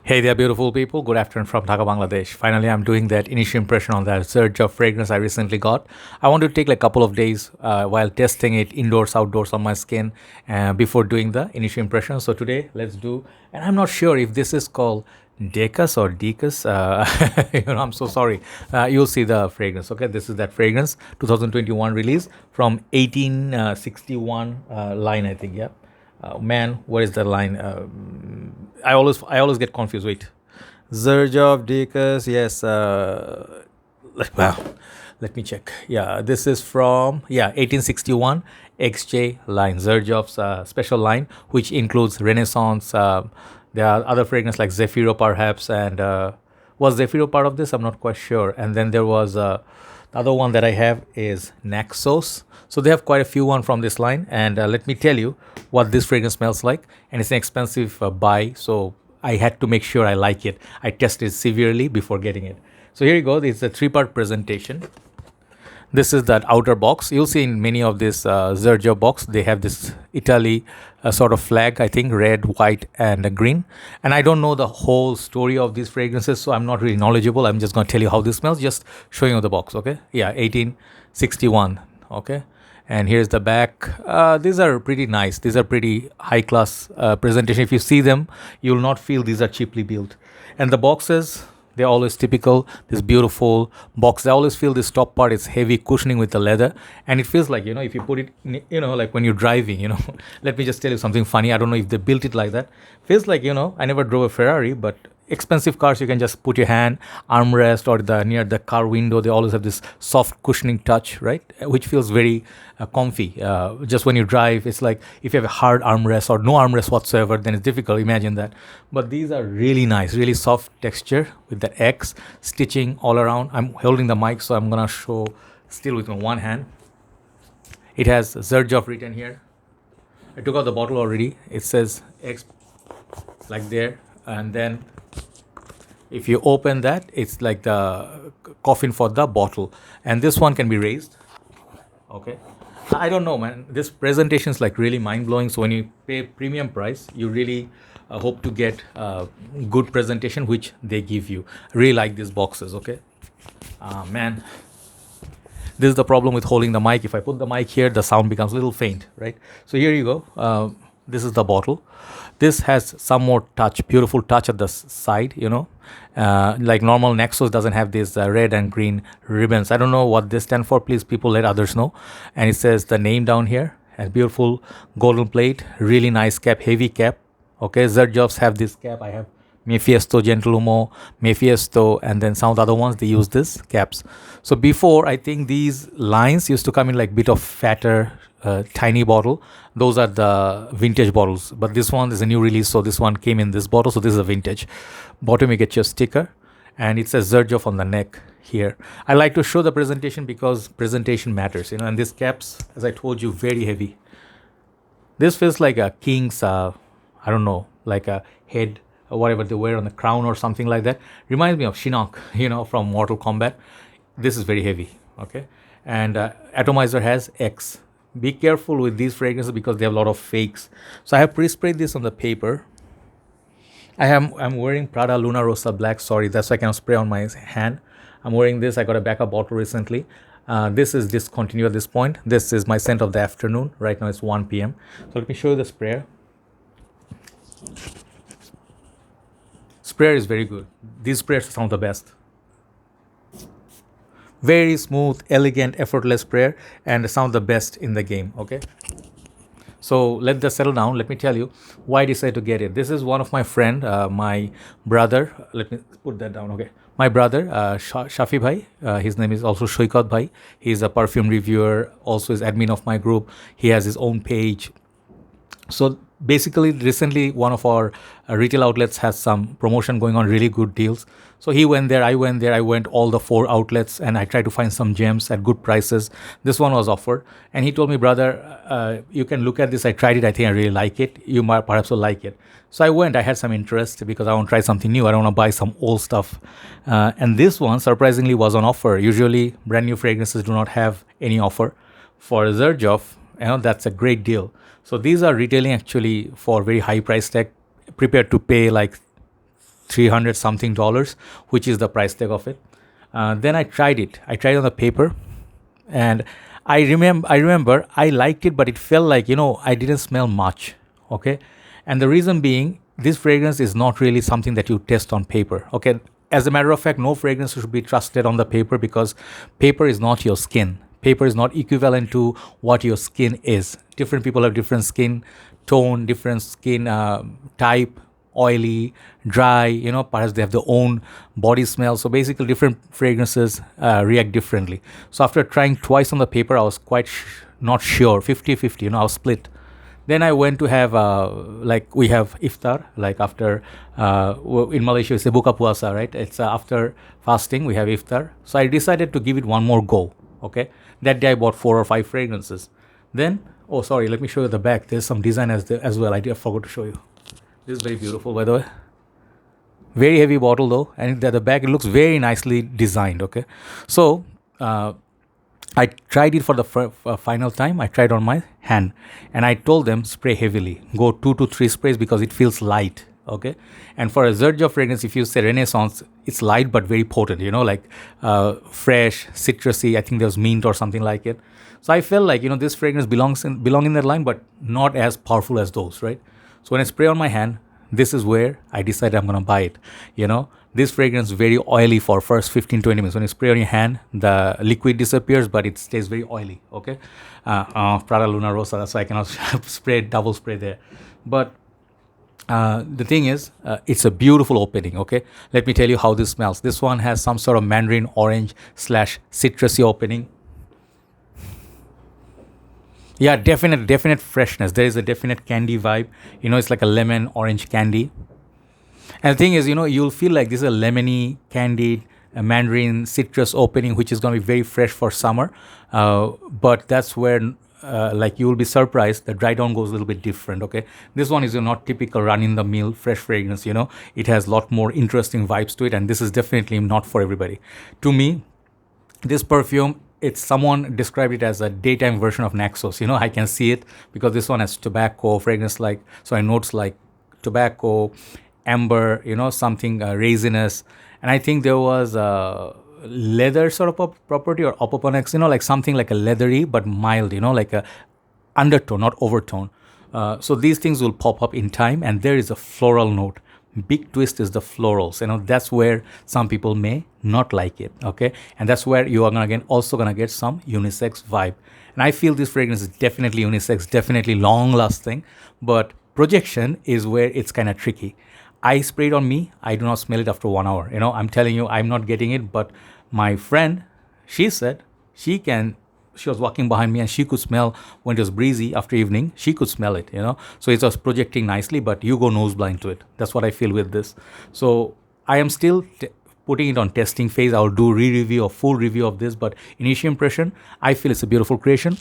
Hey there, beautiful people. Good afternoon from Dhaka, Bangladesh. Finally, I'm doing that initial impression on that Xerjoff fragrance I recently got. I want to take like a couple of days while testing it indoors, outdoors on my skin before doing the initial impression. So today, let's do. And I'm not sure if this is called Decas or Decas. I'm so sorry. You'll see the fragrance. Okay, this is that fragrance, 2021 release from 1861 line, I think. Yeah. Man, what is the line? I always get confused. Wait, Xerjoff Decas. Yes. Wow. Let me check. Yeah, this is from 1861 XJ line, Xerjoff's special line, which includes Renaissance. There are other fragrances like Zephyro, perhaps, and was Zephyro part of this? I'm not quite sure. And then there was the other one that I have is Naxos. So they have quite a few one from this line, and let me tell you what this fragrance smells like. And it's an expensive buy, so I had to make sure I like it. I tested severely before getting it. So here you go. This is a three-part presentation. This is that outer box. You'll see in many of this Xerjoff box, they have this Italy sort of flag, I think, red, white, and green. And I don't know the whole story of these fragrances, so I'm not really knowledgeable. I'm just going to tell you how this smells, just showing you the box, okay? Yeah, 1861, okay? And here's the back. These are pretty nice. These are pretty high-class presentation. If you see them, you'll not feel these are cheaply built. And the boxes, they're always typical, this beautiful box. I always feel this top part is heavy cushioning with the leather, and it feels like, if you put it like when you're driving, let me just tell you something funny. I don't know if they built it like that. Feels like, I never drove a Ferrari, but expensive cars, you can just put your hand armrest or the near the car window. They always have this soft cushioning touch, right, which feels very comfy. Just when you drive, it's like if you have a hard armrest or no armrest whatsoever, then it's difficult. Imagine that. But these are really nice, really soft texture with the X stitching all around. I'm holding the mic, so I'm gonna show still with my one hand. It has Xerjoff written here. I took out the bottle already. It says X like there, and then if you open that, it's like the coffin for the bottle, and this one can be raised. Okay, I don't know, man. This presentation is like really mind blowing. So when you pay premium price, you really hope to get good presentation, which they give you. I really like these boxes. Okay, man. This is the problem with holding the mic. If I put the mic here, the sound becomes a little faint, right? So here you go. This is the bottle. This has some more touch, beautiful touch at the side, like normal Nexus doesn't have these red and green ribbons. I don't know what they stand for. Please, people, let others know. And it says the name down here, and beautiful golden plate, really nice cap, heavy cap. Okay, Xerjoffs have this cap. I have Mephisto, Gentlehumo, Mephisto, and then some of the other ones, they use this caps. So before, I think these lines used to come in like bit of fatter, tiny bottle. Those are the vintage bottles, but this one is a new release, so this one came in this bottle. So this is a vintage. Bottom you get your sticker, and it says Xerjoff on the neck here. I like to show the presentation because presentation matters, and these caps, as I told you, very heavy. This feels like a king's, I don't know, like a head or whatever they wear on the crown or something like that. Reminds me of Shinnok, from Mortal Kombat. This is very heavy, okay? And Atomizer has X. Be careful with these fragrances because they have a lot of fakes. So I have pre-sprayed this on the paper. I'm wearing Prada Luna Rosa Black. Sorry, that's why I cannot spray on my hand. I'm wearing this. I got a backup bottle recently. This is discontinued at this point. This is my scent of the afternoon. Right now it's 1 p.m. So let me show you the sprayer. Sprayer is very good. These sprayers are some of the best. Very smooth, elegant, effortless sprayer, and some of the best in the game. Okay. So let this settle down. Let me tell you why I decided to get it. This is one of my friend, my brother. Let me put that down. Okay. My brother, Shafi Bhai. His name is also Shoikat Bhai. He's a perfume reviewer. Also is admin of my group. He has his own page. So basically, recently one of our retail outlets has some promotion going on, really good deals. So he went there, I went there, I went all the 4 outlets, and I tried to find some gems at good prices. This one was offered, and he told me, brother, you can look at this. I tried it. I think I really like it. You might perhaps will like it. So I went. I had some interest because I want to try something new. I don't want to buy some old stuff. And this one surprisingly was on offer. Usually, brand new fragrances do not have any offer. For Xerjoff, that's a great deal. So these are retailing actually for very high price tag, prepared to pay like $300 something, which is the price tag of it. Then I tried it. I tried on the paper, and I remember I liked it, but it felt like, I didn't smell much. Okay, and the reason being, this fragrance is not really something that you test on paper. Okay, as a matter of fact, no fragrance should be trusted on the paper, because paper is not your skin. Paper is not equivalent to what your skin is. Different people have different skin tone, different skin type, oily, dry, perhaps they have their own body smell. So basically, different fragrances react differently. So after trying twice on the paper, I was quite not sure, 50-50, I was split. Then I went to have, like we have iftar, like after, in Malaysia, it's a buka puasa, right? It's after fasting, we have iftar. So I decided to give it one more go, okay? That day I bought 4 or 5 fragrances. Then, oh, sorry, let me show you the back. There's some design as well. I forgot to show you. This is very beautiful, by the way. Very heavy bottle though, and at the back it looks very nicely designed, okay? So, I tried it for the final time. I tried on my hand, and I told them spray heavily. Go 2 to 3 sprays because it feels light. Okay, and for a Xerjoff fragrance, if you say Renaissance, it's light but very potent. Like fresh, citrusy. I think there's mint or something like it. So I felt like this fragrance belong in that line, but not as powerful as those, right? So when I spray on my hand, this is where I decided I'm gonna buy it. This fragrance is very oily for first 15-20 minutes. When you spray on your hand, the liquid disappears, but it stays very oily. Okay, Prada Luna Rosa, so I cannot double spray there. But the thing is, it's a beautiful opening. Okay, let me tell you how this smells. This one has some sort of mandarin orange / citrusy opening. Yeah, definite freshness. There is a definite candy vibe. It's like a lemon orange candy. And the thing is, you'll feel like this is a lemony, candied, mandarin, citrus opening, which is going to be very fresh for summer. But that's where, like, you will be surprised, the dry down goes a little bit different, okay? This one is not typical run-in-the-mill fresh fragrance, It has a lot more interesting vibes to it, and this is definitely not for everybody. To me, this perfume, someone described it as a daytime version of Naxos. I can see it because this one has tobacco, fragrance notes like tobacco, amber, something resinous. And I think there was a leather sort of a property or opoponex, like something like a leathery but mild, like a undertone, not overtone. So these things will pop up in time, and there is a floral note. Big twist is the florals. That's where some people may not like it, okay? And that's where you are also gonna get some unisex vibe. And I feel this fragrance is definitely unisex, definitely long lasting, but projection is where it's kind of tricky. I sprayed on me. I do not smell it after 1 hour. I'm telling you, I'm not getting it. But my friend, she said she was walking behind me and she could smell when it was breezy after evening. She could smell it, So it was projecting nicely, but you go nose blind to it. That's what I feel with this. So I am still putting it on testing phase. I'll do re-review or full review of this. But initial impression, I feel it's a beautiful creation.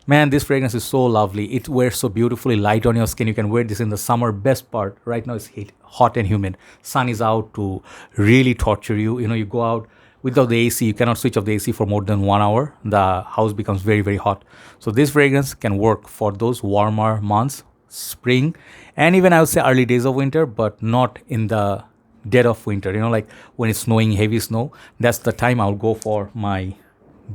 Man, this fragrance is so lovely. It wears so beautifully light on your skin. You can wear this in the summer. Best part, right now it's hot and humid. Sun is out to really torture you. You go out without the AC. You cannot switch off the AC for more than 1 hour. The house becomes very, very hot. So this fragrance can work for those warmer months, spring, and even I would say early days of winter, but not in the dead of winter. Like when it's snowing, heavy snow. That's the time I'll go for my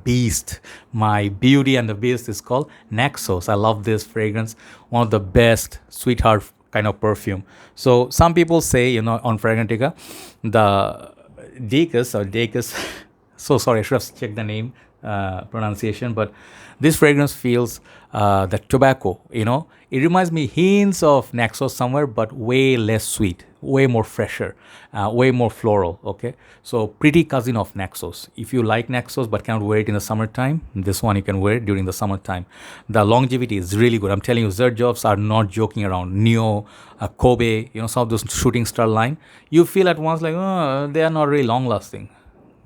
beast. My beauty and the beast is called Naxos. I love this fragrance. One of the best sweetheart kind of perfume. So some people say, on Fragrantica, the Decas, so sorry, I should have checked the name pronunciation, but this fragrance feels the tobacco, It reminds me hints of Naxos somewhere, but way less sweet, way more fresher, way more floral, okay? So pretty cousin of Naxos. If you like Naxos but cannot wear it in the summertime, this one you can wear it during the summertime. The longevity is really good. I'm telling you, Xerjoffs are not joking around. Neo, Kobe, some of those shooting star line, you feel at once like, oh, they are not really long lasting.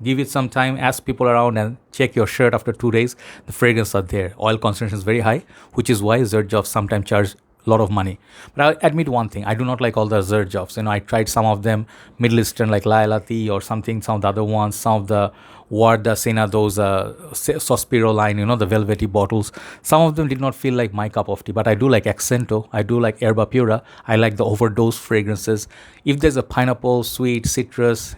Give it some time, ask people around and check your shirt after 2 days. The fragrance are there. Oil concentration is very high, which is why Xerjoff sometimes charge a lot of money. But I admit one thing, I do not like all the Xerjoffs. I tried some of them, Middle Eastern like Lailati or something, some of the other ones, some of the Warda Sena, those Sospiro line, the velvety bottles. Some of them did not feel like my cup of tea, but I do like Accento, I do like Herba Pura, I like the overdose fragrances. If there's a pineapple, sweet, citrus,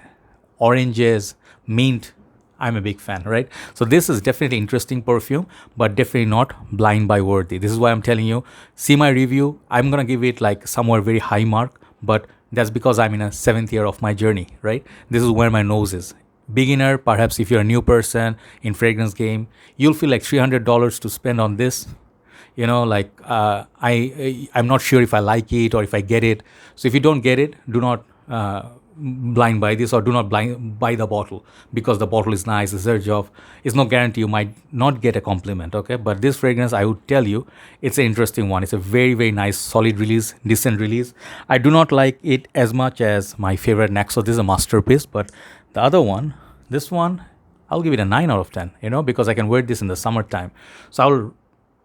oranges, mint, I'm a big fan, right? So this is definitely interesting perfume, but definitely not blind buy worthy. This is why I'm telling you, see my review. I'm gonna give it like somewhere very high mark, but that's because I'm in a 7th year of my journey, right? This is where my nose is. Beginner, perhaps if you're a new person in fragrance game, you'll feel like $300 to spend on this. I'm not sure if I like it or if I get it. So if you don't get it, do not blind buy this, or do not blind buy the bottle because the bottle is nice. The Xerjoff is no guarantee you might not get a compliment, okay? But this fragrance, I would tell you, it's an interesting one. It's a very, very nice, solid release, decent release. I do not like it as much as my favorite Naxos. This is a masterpiece, but the other one, this one, I'll give it a 9 out of 10, because I can wear this in the summertime. So I'll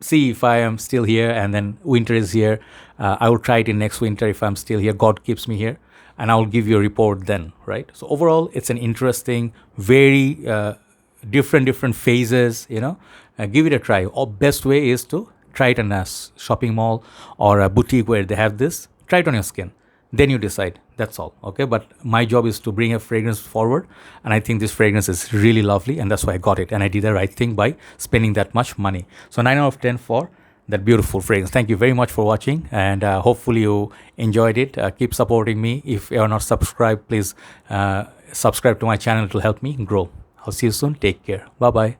see if I am still here, and then winter is here. I will try it in next winter if I'm still here. God keeps me here. And I'll give you a report then, right? So overall, it's an interesting, very different phases, give it a try. Or best way is to try it in a shopping mall or a boutique where they have this. Try it on your skin. Then you decide. That's all, okay? But my job is to bring a fragrance forward. And I think this fragrance is really lovely. And that's why I got it. And I did the right thing by spending that much money. So 9 out of 10 for that beautiful fragrance. Thank you very much for watching, and hopefully you enjoyed it. Keep supporting me. If you are not subscribed, please subscribe to my channel. It will help me grow. I'll see you soon. Take care. Bye bye.